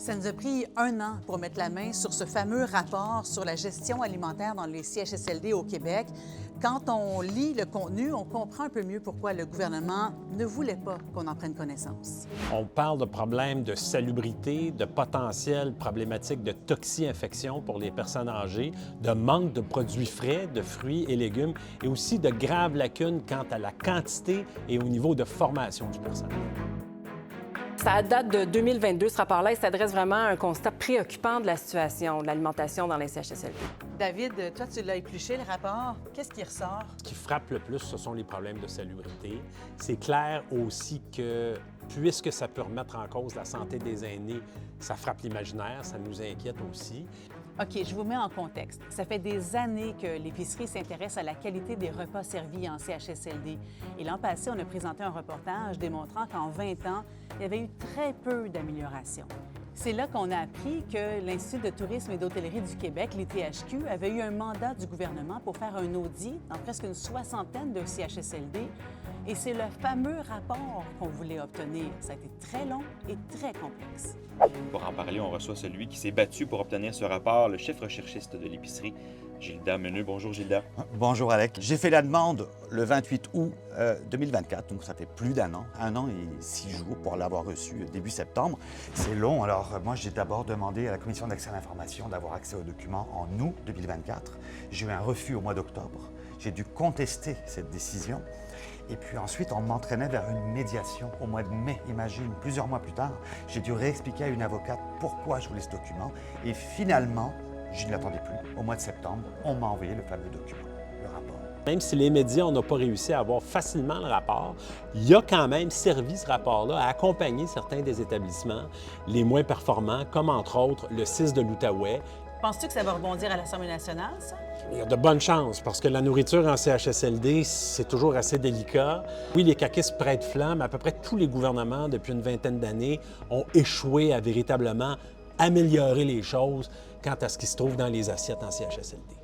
Ça nous a pris 1 an pour mettre la main sur ce fameux rapport sur la gestion alimentaire dans les CHSLD au Québec. Quand on lit le contenu, on comprend un peu mieux pourquoi le gouvernement ne voulait pas qu'on en prenne connaissance. On parle de problèmes de salubrité, de potentielles problématiques de toxi-infection pour les personnes âgées, de manque de produits frais, de fruits et légumes, et aussi de graves lacunes quant à la quantité et au niveau de formation du personnel. Ça date de 2022, ce rapport-là, il s'adresse vraiment à un constat préoccupant de la situation de l'alimentation dans les CHSLD. David, toi, tu l'as épluché, le rapport. Qu'est-ce qui ressort? Ce qui frappe le plus, ce sont les problèmes de salubrité. C'est clair aussi que, puisque ça peut remettre en cause la santé des aînés, ça frappe l'imaginaire, ça nous inquiète aussi. OK, je vous mets en contexte. Ça fait des années que l'épicerie s'intéresse à la qualité des repas servis en CHSLD. Et l'an passé, on a présenté un reportage démontrant qu'en 20 ans, il y avait eu très peu d'améliorations. C'est là qu'on a appris que l'Institut de tourisme et d'hôtellerie du Québec, l'ITHQ, avait eu un mandat du gouvernement pour faire un audit dans presque une 60aine de CHSLD. Et c'est le fameux rapport qu'on voulait obtenir. Ça a été très long et très complexe. Pour en parler, on reçoit celui qui s'est battu pour obtenir ce rapport, le chef recherchiste de l'épicerie, Gilda Meneux. Bonjour, Gilda. Bonjour, Alec. J'ai fait la demande le 28 août 2024, donc ça fait plus d'1 an, 1 an et 6 jours pour l'avoir reçu début septembre. C'est long, alors moi j'ai d'abord demandé à la Commission d'accès à l'information d'avoir accès aux documents en août 2024. J'ai eu un refus au mois d'octobre. J'ai dû contester cette décision. Et puis ensuite, on m'entraînait vers une médiation au mois de mai. Imagine, plusieurs mois plus tard, j'ai dû réexpliquer à une avocate pourquoi je voulais ce document. Et finalement, je ne l'attendais plus. Au mois de septembre, on m'a envoyé le fameux document, le rapport. Même si les médias, on n'a pas réussi à avoir facilement le rapport, il a quand même servi ce rapport-là à accompagner certains des établissements les moins performants, comme entre autres le CIS de l'Outaouais. Penses-tu que ça va rebondir à l'Assemblée nationale, ça? Il y a de bonnes chances, parce que la nourriture en CHSLD, c'est toujours assez délicat. Oui, les caquistes prêtent flanc, mais à peu près tous les gouvernements, depuis une vingtaine d'années, ont échoué à véritablement améliorer les choses quant à ce qui se trouve dans les assiettes en CHSLD.